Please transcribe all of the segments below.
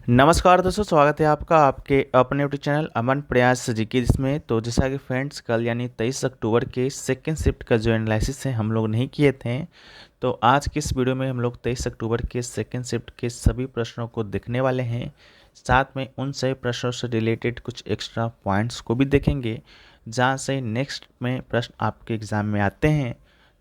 नमस्कार दोस्तों, स्वागत है आपका आपके अपने यूट्यूब चैनल अमन प्रयास जीके जिसमें। तो जैसा कि फ्रेंड्स कल यानी 23 अक्टूबर के सेकेंड शिफ्ट का जो एनालिसिस है हम लोग नहीं किए थे, तो आज की इस वीडियो में हम लोग 23 अक्टूबर के सेकेंड शिफ्ट के सभी प्रश्नों को देखने वाले हैं। साथ में उन सभी प्रश्नों से रिलेटेड कुछ एक्स्ट्रा पॉइंट्स को भी देखेंगे जहाँ से नेक्स्ट में प्रश्न आपके एग्ज़ाम में आते हैं।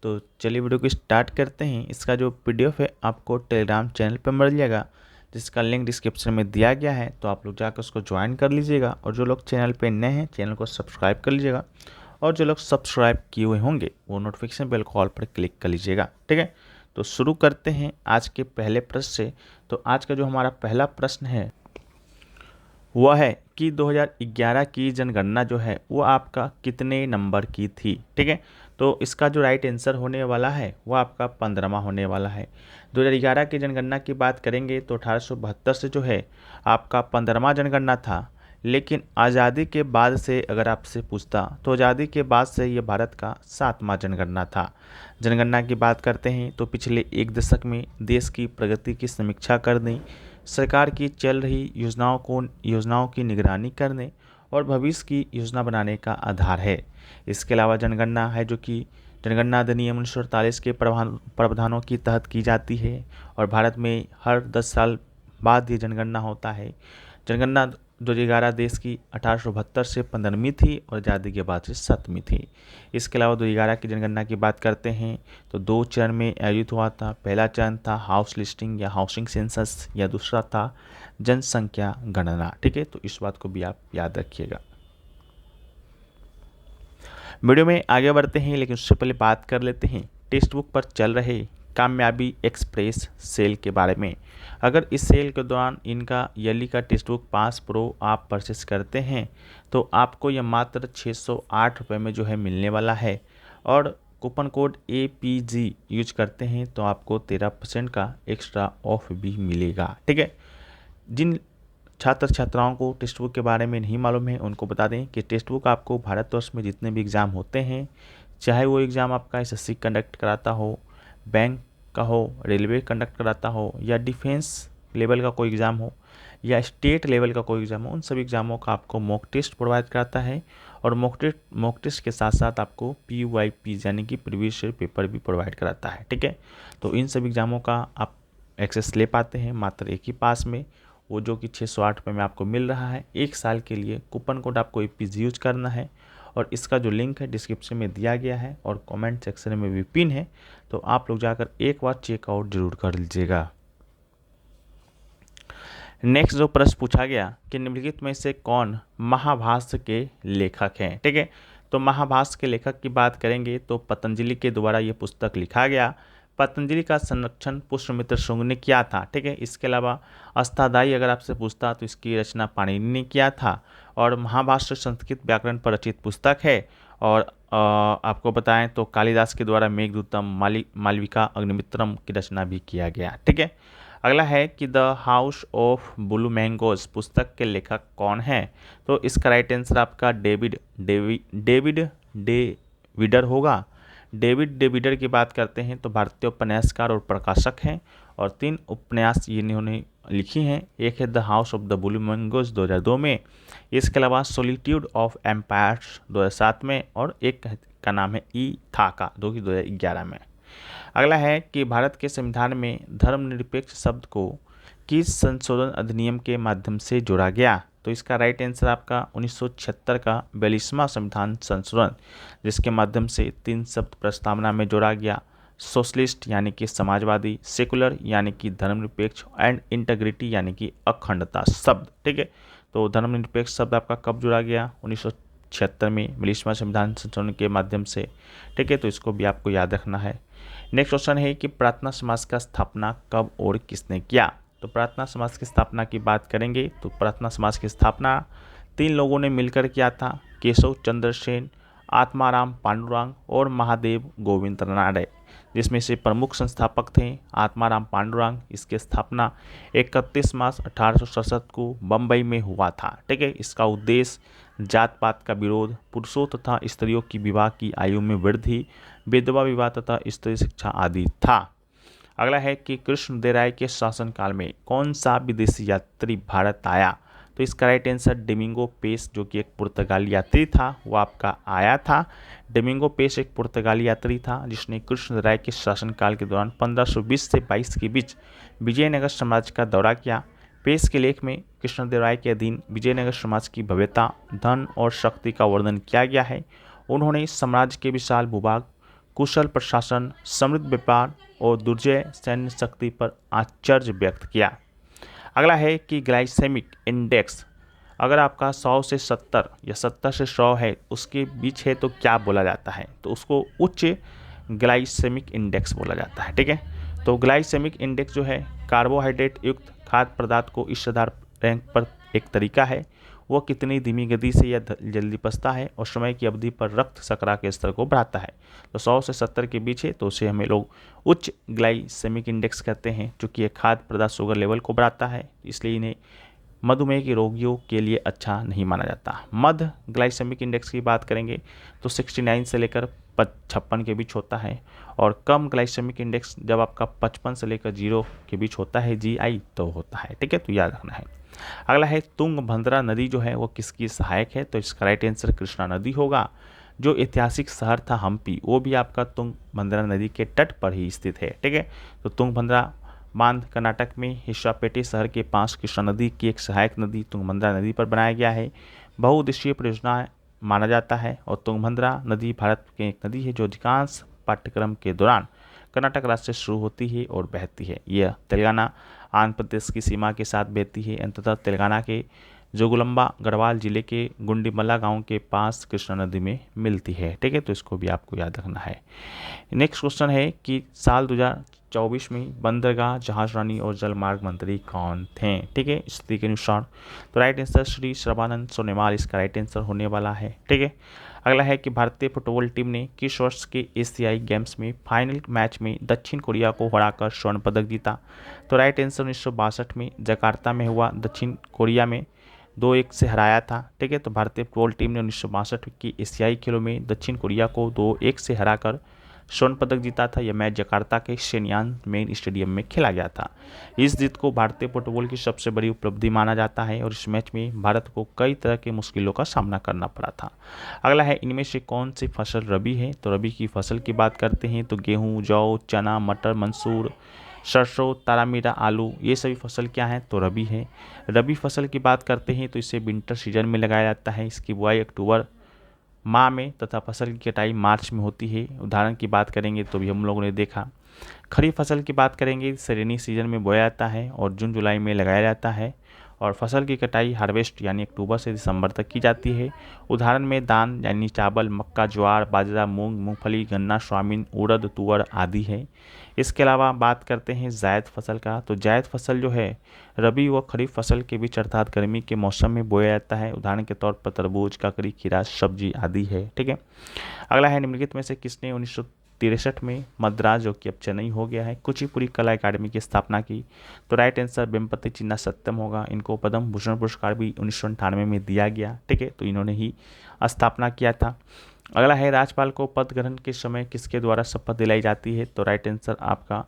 तो चलिए वीडियो को स्टार्ट करते हैं। इसका जो PDF है आपको टेलीग्राम चैनल पर मिल जाएगा, जिसका लिंक डिस्क्रिप्शन में दिया गया है। तो आप लोग जाकर उसको ज्वाइन कर लीजिएगा, और जो लोग चैनल पे नए हैं चैनल को सब्सक्राइब कर लीजिएगा, और जो लोग सब्सक्राइब किए हुए होंगे वो नोटिफिकेशन बेल कॉल पर क्लिक कर लीजिएगा। ठीक है, तो शुरू करते हैं आज के पहले प्रश्न से। तो आज का जो हमारा पहला प्रश्न है वह है कि 2011 की जनगणना जो है वो आपका कितने नंबर की थी। ठीक है, तो इसका जो राइट आंसर होने वाला है वो आपका 15वां होने वाला है। 2011 की जनगणना की बात करेंगे तो 1872 से जो है आपका 15वां जनगणना था। लेकिन आज़ादी के बाद से अगर आपसे पूछता तो आज़ादी के बाद से ये भारत का 7वां जनगणना था। जनगणना की बात करते हैं तो पिछले एक दशक में देश की प्रगति की समीक्षा करने, सरकार की चल रही योजनाओं की निगरानी करने और भविष्य की योजना बनाने का आधार है। इसके अलावा जनगणना है जो कि जनगणना अधिनियम 1948 के प्रावधानों के तहत की जाती है, और भारत में हर 10 साल बाद ये जनगणना होता है। जनगणना 2011 देश की 1872 से 15वीं थी और आज़ादी के बाद से 7वीं थी। इसके अलावा 2011 की जनगणना की बात करते हैं तो 2 चरण में आयोजित हुआ था। पहला चरण था हाउस लिस्टिंग या हाउसिंग सेंसस, या दूसरा था जनसंख्या गणना। ठीक है, तो इस बात को भी आप याद रखिएगा। वीडियो में आगे बढ़ते हैं, लेकिन उससे पहले बात कर लेते हैं टेक्स्ट बुक पर चल रहे कामयाबी एक्सप्रेस सेल के बारे में। अगर इस सेल के दौरान इनका ईयरली का टेक्स्ट बुक पास प्रो आप परचेस करते हैं तो आपको यह मात्र 608 रुपये में जो है मिलने वाला है, और कूपन कोड APG यूज करते हैं तो आपको 13% का एक्स्ट्रा ऑफ भी मिलेगा। ठीक है, जिन छात्र छात्राओं को टेक्स्ट बुक के बारे में नहीं मालूम है उनको बता दें कि टेक्स्ट बुक आपको भारतवर्ष में जितने भी एग्ज़ाम होते हैं, चाहे वो एग्ज़ाम आपका SSC कंडक्ट कराता हो, बैंक का हो, रेलवे कंडक्ट कराता हो, या डिफेंस लेवल का कोई एग्ज़ाम हो, या स्टेट लेवल का कोई एग्ज़ाम हो, उन सभी एग्ज़ामों का आपको मॉक टेस्ट प्रोवाइड कराता है। और मॉक टेस्ट के साथ साथ आपको PYP यानी कि प्रीवियस ईयर पेपर भी प्रोवाइड कराता है। ठीक है, तो इन सभी एग्ज़ामों का आप एक्सेस ले पाते हैं मात्र एक ही पास में, वो जो कि 608 रुपये में आपको मिल रहा है 1 साल के लिए। कूपन कोड आपको APG यूज करना है, और इसका जो लिंक है डिस्क्रिप्शन में दिया गया है, और कमेंट सेक्शन में भी पिन है, तो आप लोग जाकर एक बार चेकआउट जरूर कर लीजिएगा। नेक्स्ट जो प्रश्न पूछा गया कि निम्नलिखित में से कौन महाभाष्य के लेखक हैं। ठीक है, तो महाभाष्य के लेखक की बात करेंगे तो पतंजलि के द्वारा ये पुस्तक लिखा गया। पतंजलि का संरक्षण पुष्यमित्र शुंग ने किया था। ठीक है, इसके अलावा अष्टाध्यायी अगर आपसे पूछता तो इसकी रचना पाणिनि ने किया था, और महाभाष्य संस्कृत व्याकरण पर रचित पुस्तक है। और आपको बताएं तो कालिदास के द्वारा मेघदूतम, मालविका अग्निमित्रम की रचना भी किया गया। ठीक है, अगला है कि the house of blue mangoes पुस्तक के लेखक कौन है। तो इसका राइट आंसर आपका डेविड डे विडर होगा। डेविड डे विडर की बात करते हैं तो भारतीय उपन्यासकार और प्रकाशक हैं, और 3 उपन्यास इन्होंने लिखी हैं। एक है the house of the blue mangoes 2002 में, इसके अलावा सॉलिट्यूड ऑफ एम्पायर्स 2007 में, और एक का नाम है थाका 2011 में। अगला है कि भारत के संविधान में धर्मनिरपेक्ष शब्द को किस संशोधन अधिनियम के माध्यम से जोड़ा गया। तो इसका राइट आंसर आपका 1976 का 42वां संविधान संशोधन, जिसके माध्यम से 3 शब्द प्रस्तावना में जोड़ा गया। सोशलिस्ट यानी कि समाजवादी, सेकुलर यानी कि धर्मनिरपेक्ष, एंड इंटीग्रिटी यानी कि अखंडता शब्द। ठीक है, तो धर्मनिरपेक्ष शब्द आपका कब जोड़ा गया? 1976 में 42वां संविधान संशोधन के माध्यम से। ठीक है, तो इसको भी आपको याद रखना है। नेक्स्ट क्वेश्चन है कि प्रार्थना समाज का स्थापना कब और किसने किया। तो प्रार्थना समाज की स्थापना की बात करेंगे तो प्रार्थना समाज की स्थापना 3 लोगों ने मिलकर किया था, केशव चंद्र सेन, आत्माराम पांडुरंग और महादेव गोविंद रानडे, जिसमें से प्रमुख संस्थापक थे आत्माराम पांडुरंग। इसकी स्थापना 31 मार्च 1867 को बम्बई में हुआ था। ठीक है, इसका उद्देश्य जात पात का विरोध, पुरुषों तथा स्त्रियों की विवाह की आयु में वृद्धि, विधवा विवाह तथा स्त्री शिक्षा आदि था। अगला है कि कृष्णदेवराय के शासनकाल में कौन सा विदेशी यात्री भारत आया? तो इसका राइट आंसर डोमिंगो पेस, जो कि एक पुर्तगाली यात्री था, वो आपका आया था। डोमिंगो पेस एक पुर्तगाली यात्री था जिसने कृष्णदेवराय के शासनकाल के दौरान 1520 से 22 के बीच विजयनगर साम्राज्य का दौरा किया। पेस के लेख में कृष्णदेवराय के अधीन विजयनगर साम्राज्य की भव्यता, धन और शक्ति का वर्णन किया गया है। उन्होंने साम्राज्य के विशाल भूभाग, कुशल प्रशासन, समृद्ध व्यापार और दुर्जय सैन्य शक्ति पर आश्चर्य व्यक्त किया। अगला है कि ग्लाइसेमिक इंडेक्स अगर आपका 100 से 70 या 70 से 100 है, उसके बीच है तो क्या बोला जाता है? तो उसको उच्च ग्लाइसेमिक इंडेक्स बोला जाता है। ठीक है, तो ग्लाइसेमिक इंडेक्स जो है कार्बोहाइड्रेट युक्त खाद्य पदार्थ को इस आधार रैंक पर एक तरीका है वो कितनी धीमी गति से या जल्दी पचता है और समय की अवधि पर रक्त शर्करा के स्तर को बढ़ाता है। तो 100 से 70 के बीच है तो उसे हमें लोग उच्च ग्लाइसेमिक इंडेक्स कहते हैं, चूँकि यह खाद्य पदार्थ शुगर लेवल को बढ़ाता है, इसलिए इन्हें मधुमेह के रोगियों के लिए अच्छा नहीं माना जाता। मध्य ग्लाइसेमिक इंडेक्स की बात करेंगे तो 69 से लेकर 56 के बीच होता है और कम ग्लाइसेमिक इंडेक्स जब आपका 55 से लेकर 0 के बीच होता है, GI, तो होता है। ठीक है, तो याद रखना है। अगला है तुंगभद्रा नदी जो है वो किसकी सहायक है? तो इसका राइट आंसर कृष्णा नदी होगा। जो ऐतिहासिक शहर था हम्पी, वो भी आपका तुंगभद्रा नदी के तट पर ही स्थित है। ठीक है, तो तुंगभद्रा बांध कर्नाटक में हिस्सापेटे शहर के पास कृष्णा नदी की एक सहायक नदी तुंगभद्रा नदी पर बनाया गया है। बहुउद्देशीय परियोजना माना जाता है और तुंगभद्रा नदी भारत की एक नदी है जो अधिकांश पाठ्यक्रम के दौरान कर्नाटक राज्य से शुरू होती है और बहती है। यह तेलंगाना आंध्र प्रदेश की सीमा के साथ बहती है। अंततः तेलंगाना के जोगुलंबा गढ़वाल जिले के गुंडीमल्ला गांव के पास कृष्णा नदी में मिलती है। ठीक है, तो इसको भी आपको याद रखना है। नेक्स्ट क्वेश्चन है कि साल 2024 में बंदरगाह, जहाज रानी और जलमार्ग मंत्री कौन थे? ठीक है, स्थिति के अनुसार। तो राइट आंसर श्री सर्बानंद सोनोवाल इसका राइट आंसर होने वाला है। ठीक है, अगला है कि भारतीय फुटबॉल टीम ने किस वर्ष के एशियाई गेम्स में फाइनल मैच में दक्षिण कोरिया को हराकर स्वर्ण पदक जीता? तो राइट आंसर 1962 में जकार्ता में हुआ, दक्षिण कोरिया में 2-1 से हराया था। ठीक है, तो भारतीय फुटबॉल टीम ने 1962 की एशियाई खेलों में दक्षिण कोरिया को 2-1 से हराकर स्वर्ण पदक जीता था। यह मैच जकार्ता के शेनयान मेन स्टेडियम में खेला गया था। इस जीत को भारतीय फुटबॉल की सबसे बड़ी उपलब्धि माना जाता है और इस मैच में भारत को कई तरह की मुश्किलों का सामना करना पड़ा था। अगला है इनमें से कौन सी फसल रबी है? तो रबी की फसल की बात करते हैं तो गेहूँ, जौ, चना, मटर, मंसूर, सरसों, तारामीरा, आलू, ये सभी फसल क्या है? तो रबी है। रबी फसल की बात करते हैं तो इसे विंटर सीजन में लगाया जाता है। इसकी बुआई अक्टूबर माह में तथा फसल की कटाई मार्च में होती है। उदाहरण की बात करेंगे तो भी हम लोगों ने देखा। खरीफ फसल की बात करेंगे इसे रेनी सीजन में बोया जाता है और जून जुलाई में लगाया जाता है और फसल की कटाई हार्वेस्ट यानी अक्टूबर से दिसंबर तक की जाती है। उदाहरण में धान यानी चावल, मक्का, ज्वार, बाजरा, मूंग, मूंगफली, गन्ना, सोयाबीन, उड़द, तुअर आदि है। इसके अलावा बात करते हैं जायद फसल का। तो जायद फसल जो है रबी व खरीफ फसल के बीच अर्थात गर्मी के मौसम में बोया जाता है। उदाहरण के तौर पर तरबूज, ककड़ी, खीरा, सब्जी आदि है। ठीक है, अगला है निम्नलिखित में से किसने 1963 में मद्रास, जो कि अब चेन्नई हो गया है, कुचिपुड़ी कला अकादमी की स्थापना की? तो राइट आंसर वेम्पति चिन्ना सत्यम होगा। इनको पद्म भूषण पुरस्कार भी 1998 में दिया गया। ठीक है, तो इन्होंने ही स्थापना किया था। अगला है राज्यपाल को पद ग्रहण के समय किसके द्वारा शपथ दिलाई जाती है? तो राइट आंसर आपका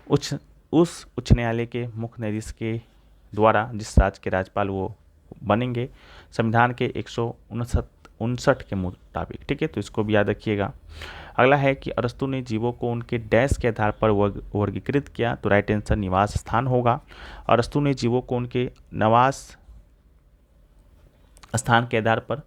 उच्च न्यायालय के मुख्य न्यायाधीश के द्वारा, जिस राज्य के राज्यपाल वो बनेंगे संविधान के 159 के मुताबिक। ठीक है, तो इसको भी याद रखिएगा। अगला है कि अरस्तु ने जीवों को उनके डैश के आधार पर वर्गीकृत किया? तो राइट आंसर निवास स्थान होगा। अरस्तु ने जीवों को उनके निवास स्थान के आधार पर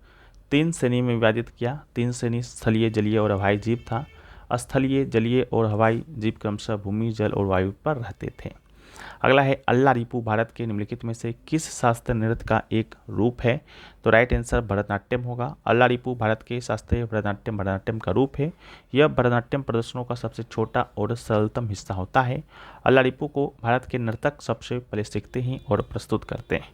3 श्रेणी में विभाजित किया। 3 श्रेणी स्थलीय, जलीय और हवाई जीव था। स्थलीय, जलीय और हवाई जीव क्रमशः भूमि, जल और वायु पर रहते थे। अगला है अल्लारिपू भारत के निम्नलिखित में से किस शास्त्रीय नृत्य का एक रूप है? तो राइट आंसर भरतनाट्यम होगा। अल्लारिपू भारत के शास्त्रीय भरतनाट्यम का रूप है। यह भरतनाट्यम प्रदर्शनों का सबसे छोटा और सरलतम हिस्सा होता है। अल्लारिपू को भारत के नर्तक सबसे पहले सीखते हैं और प्रस्तुत करते हैं।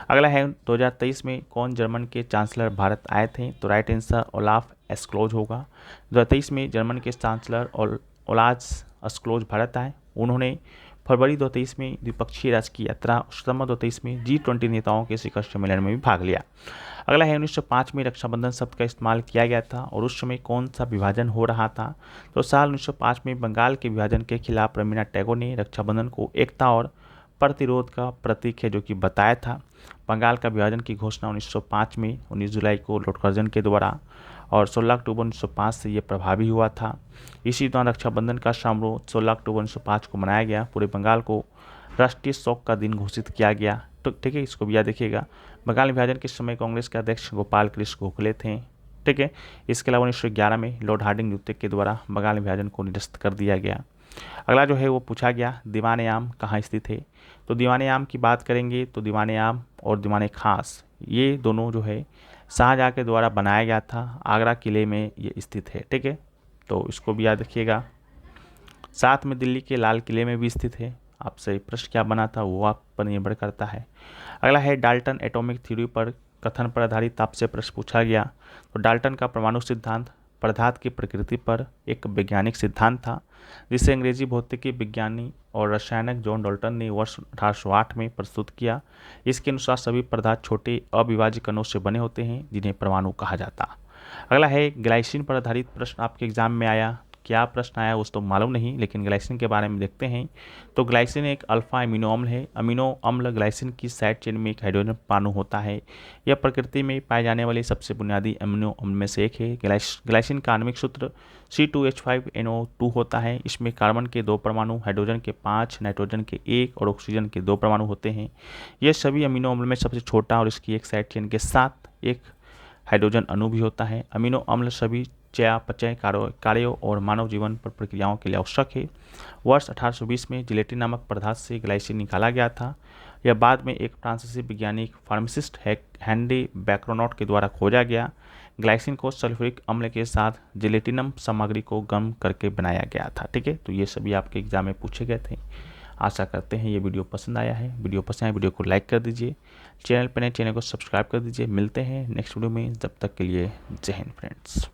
अगला है 2023 में कौन जर्मन के चांसलर भारत आए थे? तो राइट आंसर ओलाफ एस्क्लोज होगा। 2023 में जर्मन के चांसलर ओलाफ एस्क्लोज भारत आए। उन्होंने फरवरी 2023 में द्विपक्षीय राजकीय यात्रा, सितंबर 2023 में G20 नेताओं के शिखर सम्मेलन में भी भाग लिया। अगला है 1905 में रक्षाबंधन शब्द का इस्तेमाल किया गया था और उस समय कौन सा विभाजन हो रहा था? तो साल 1905 में बंगाल के विभाजन के खिलाफ रवीन्द्रनाथ टैगोर ने रक्षाबंधन को एकता और प्रतिरोध का प्रतीक है जो कि बताया था। बंगाल का विभाजन की घोषणा 1905 में 19 जुलाई को लॉर्ड कर्जन के द्वारा और 16 अक्टूबर 1905 से ये प्रभावी हुआ था। इसी दौरान रक्षाबंधन का समारोह 16 अक्टूबर 1905 को मनाया गया। पूरे बंगाल को राष्ट्रीय शोक का दिन घोषित किया गया। तो ठीक है, इसको भी याद रखिएगा। बंगाल विभाजन के समय कांग्रेस के अध्यक्ष गोपाल कृष्ण गोखले थे। ठीक है, इसके अलावा 1911 में लॉर्ड हार्डिंग द्वितीय के द्वारा बंगाल विभाजन को निरस्त कर दिया गया। अगला जो है वो पूछा गया दीवाने आम कहाँ स्थित है? तो दीवाने आम की बात करेंगे तो दीवाने आम और दीवाने खास ये दोनों जो है शाहजहाँ के द्वारा बनाया गया था। आगरा किले में ये स्थित है। ठीक है, तो इसको भी याद रखिएगा। साथ में दिल्ली के लाल किले में भी स्थित है। आपसे प्रश्न क्या बना था वो आप पर निर्भर करता है। अगला है डाल्टन एटॉमिक थ्योरी पर कथन पर आधारित आपसे प्रश्न पूछा गया। तो डाल्टन का परमाणु सिद्धांत पदार्थ की प्रकृति पर एक वैज्ञानिक सिद्धांत था जिसे अंग्रेजी भौतिकी विज्ञानी और रसायनक जॉन डाल्टन ने वर्ष 1808 में प्रस्तुत किया। इसके अनुसार सभी पदार्थ छोटे अविभाज्य कणों से बने होते हैं जिन्हें परमाणु कहा जाता। अगला है ग्लाइसिन पर आधारित प्रश्न आपके एग्जाम में आया। क्या प्रश्न आया उस तो मालूम नहीं, लेकिन ग्लाइसिन के बारे में देखते हैं। तो ग्लाइसिन एक अल्फा अमीनो अम्ल है। अमीनो अम्ल ग्लाइसिन की साइड चेन में एक हाइड्रोजन परमाणु होता है। यह प्रकृति में पाए जाने वाले सबसे बुनियादी अमीनो अम्ल में से एक है। ग्लाइसिन का आणविक सूत्र C2H5NO2 होता है। इसमें कार्बन के 2 परमाणु, हाइड्रोजन के 5, नाइट्रोजन के 1 और ऑक्सीजन के 2 परमाणु होते हैं। यह सभी अमीनो अम्ल में सबसे छोटा और इसकी एक साइड चेन के साथ एक हाइड्रोजन अणु भी होता है। अमीनो अम्ल सभी चयापचय कार्यों और मानव जीवन पर प्रक्रियाओं के लिए आवश्यक है। वर्ष 1820 में जिलेटिन नामक पदार्थ से ग्लाइसिन निकाला गया था। यह बाद में एक फ्रांसीसी वैज्ञानिक फार्मासिस्ट हेनरी बैक्रोनॉट के द्वारा खोजा गया। ग्लाइसिन को सल्फ्यूरिक अम्ल के साथ जिलेटिनम सामग्री को गर्म करके बनाया गया था। ठीक है, तो ये सभी आपके एग्जाम में पूछे गए थे। आशा करते हैं ये वीडियो पसंद आया है। वीडियो पसंद आया वीडियो को लाइक कर दीजिए। चैनल पर नए चैनल को सब्सक्राइब कर दीजिए। मिलते हैं नेक्स्ट वीडियो में, जब तक के लिए जय हिंद फ्रेंड्स।